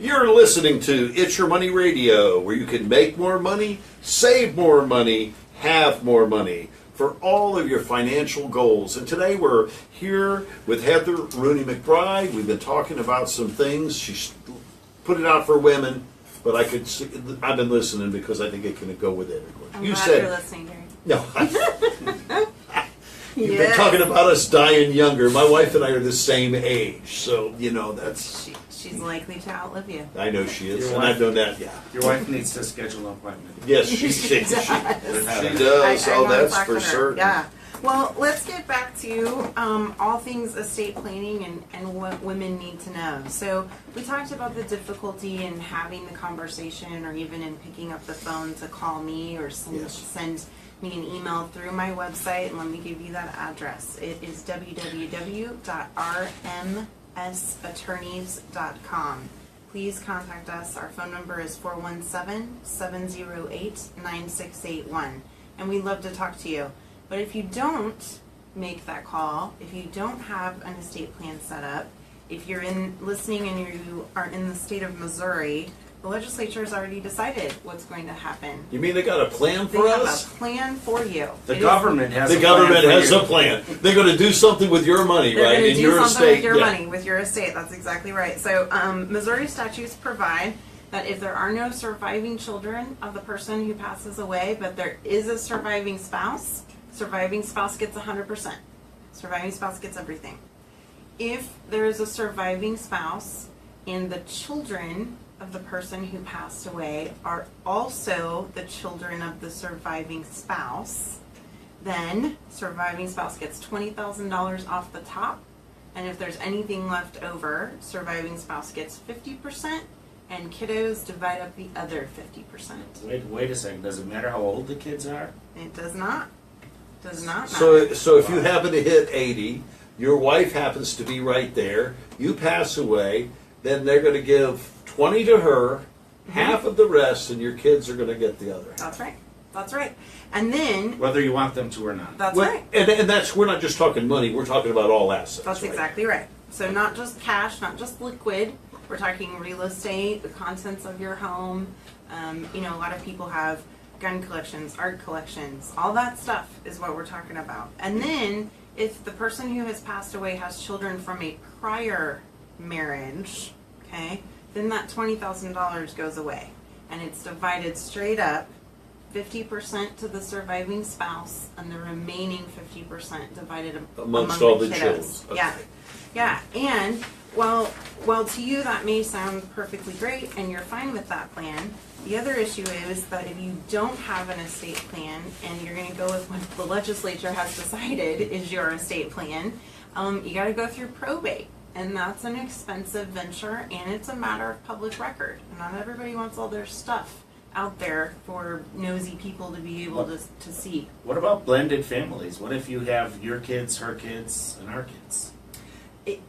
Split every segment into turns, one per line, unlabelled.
You're listening to It's Your Money Radio, where you can make more money, save more money, have more money for all of your financial goals. And today we're here with Heather Rooney McBride. We've been talking about some things. She's put it out for women, but I've been listening because I think it can go with everyone.
I'm glad you're listening, Gary.
No. You've been talking about us dying younger. My wife and I are the same age, so that's.
She's likely to outlive you.
I know she is, and I've known that. Yeah.
Your wife needs to schedule an appointment.
Yes, she does. She does.
I
Oh,
know
that's
talking
for
to her.
certain.
Yeah. Well, let's get back to all things estate planning and what women need to know. So we talked about the difficulty in having the conversation, or even in picking up the phone to call me or send me an email through my website. And let me give you that address. It is www.rmsattorneys.com. Please contact us. Our phone number is 417-708-9681. And we'd love to talk to you. But if you don't make that call, if you don't have an estate plan set up, if you're listening and you are in the state of Missouri, the legislature has already decided what's going to happen.
You mean they got a plan for
They
us?
have a plan for you.
The government has
The government has a plan. They're going to do something with your money,
They're
right?
going to
In
do
your
something
estate.
with your money, with your estate. That's exactly right. So Missouri statutes provide that if there are no surviving children of the person who passes away, but there is a surviving spouse gets 100%. Surviving spouse gets everything. If there is a surviving spouse and the children of the person who passed away are also the children of the surviving spouse, then surviving spouse gets $20,000 off the top, and if there's anything left over, surviving spouse gets 50%, and kiddos divide up the other 50%.
Wait a second. Does it matter how old the kids are?
It does not. Does not
So
matter.
if you happen to hit 80, your wife happens to be right there, you pass away, then they're going to give 20 to her, half of the rest, and your kids are going to get the other half.
That's right. That's right. And then
Whether you want them to or not.
that's right.
And we're not just talking money, we're talking about all assets.
That's
right?
exactly right. So not just cash, not just liquid. We're talking real estate, the contents of your home. A lot of people have gun collections, art collections, all that stuff is what we're talking about. And then if the person who has passed away has children from a prior marriage, okay, then that $20,000 goes away. And it's divided straight up, 50% to the surviving spouse, and the remaining 50% divided
Amongst
among
all the
kiddos.
children. Okay.
Yeah. And while to you that may sound perfectly great and you're fine with that plan, the other issue is that if you don't have an estate plan and you're going to go with what the legislature has decided is your estate plan, you got to go through probate. And that's an expensive venture, and it's a matter of public record. Not everybody wants all their stuff out there for nosy people to be able to see.
What about blended families? What if you have your kids, her kids, and our kids?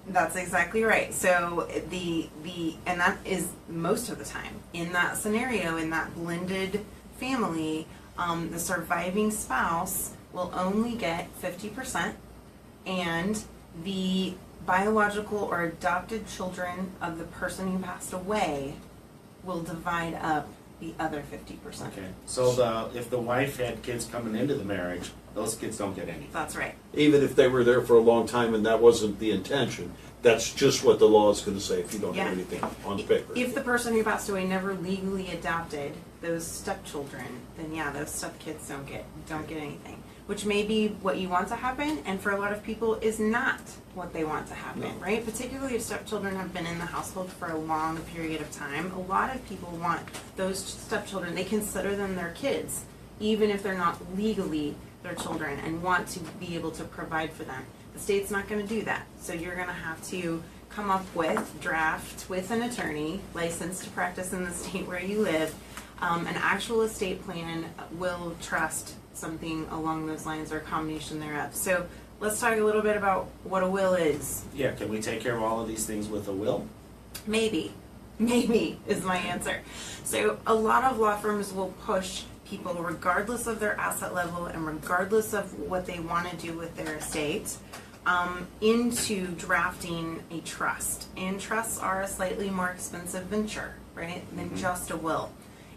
That's exactly right. So and that is most of the time in that scenario, in that blended family, the surviving spouse will only get 50%, and the biological or adopted children of the person who passed away will divide up the other 50%.
Okay. So if the wife had kids coming into the marriage, those kids don't get anything.
That's right.
Even if they were there for a long time and that wasn't the intention, that's just what the law is going to say if you don't have anything on paper.
If the person who passed away never legally adopted those stepchildren, then those stepkids don't get anything. Which may be what you want to happen, and for a lot of people is not what they want to happen, right? Particularly if stepchildren have been in the household for a long period of time. A lot of people want those stepchildren, they consider them their kids, even if they're not legally their children, and want to be able to provide for them. The state's not going to do that. So you're going to have to come up with, draft with an attorney licensed to practice in the state where you live, an actual estate plan, will trust something along those lines or a combination thereof. So let's talk a little bit about what a will is.
Yeah, can we take care of all of these things with a will?
Maybe is my answer. So a lot of law firms will push people, regardless of their asset level and regardless of what they want to do with their estate, into drafting a trust. And trusts are a slightly more expensive venture, right, than just a will.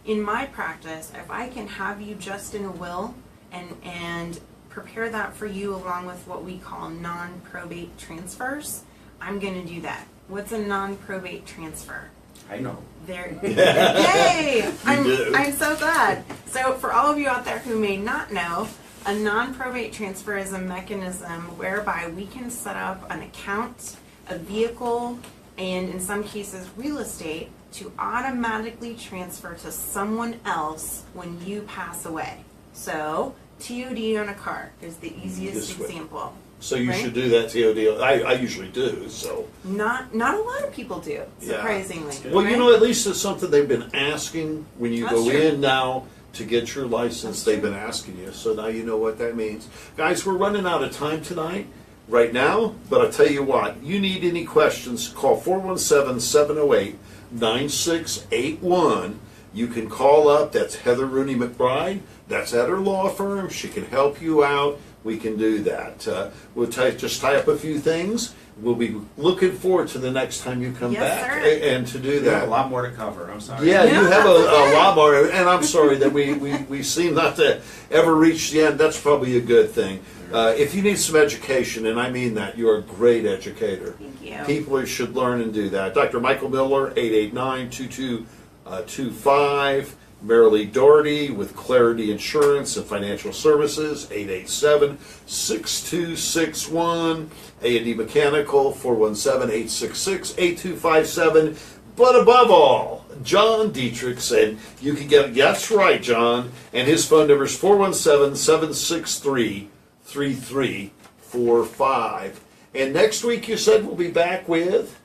In my practice, if I can have you just in a will and prepare that for you along with what we call non-probate transfers, I'm going to do that. What's a non-probate transfer?
I know.
There, yay!
do.
I'm so glad. So for all of you out there who may not know, a non-probate transfer is a mechanism whereby we can set up an account, a vehicle, and in some cases real estate to automatically transfer to someone else when you pass away. So TOD on a car is the easiest
This way.
example.
So you
Right?
should do that TOD. I usually do, so.
Not a lot of people do,
Yeah.
surprisingly.
Well, you
right?
know, at least it's something they've been asking when you
That's
go
true.
in now to get your license.
That's
They've
true.
been asking you, so now you know what that means. Guys, we're running out of time tonight, right now, but I'll tell you what, you need any questions, call 417-708-9681. You can call up, that's Heather Rooney McBride, that's at her law firm, she can help you out. We can do that. We'll just tie up a few things. We'll be looking forward to the next time you come
Yes,
back
sir.
and to do
You have
that.
a lot more to cover. I'm sorry.
Yeah,
No,
you have
that's
a
okay.
lot more, and I'm sorry that we seem not to ever reach the end. That's probably a good thing. If you need some education, and I mean that, you're a great educator.
Thank you.
People should learn and do that. Dr. Michael Miller, 889-2225. Marilee Doherty with Clarity Insurance and Financial Services, 887-6261. A&D Mechanical, 417-866-8257. But above all, John Dittrich, and you can get, that's right, John, and his phone number is 417-763-3345. And next week you said we'll be back with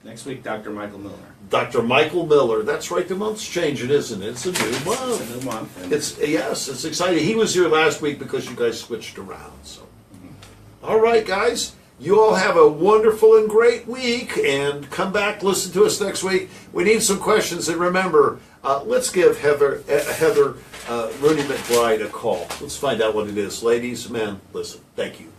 Next week, Dr. Michael Miller.
Dr. Michael Miller. That's right, the month's changing, isn't it? It's a new month.
It's a new month. And
Yes, it's exciting. He was here last week because you guys switched around. So, all right, guys, you all have a wonderful and great week, and come back, listen to us next week. We need some questions, and remember, let's give Heather Rooney McBride a call. Let's find out what it is, ladies, men. Listen, thank you.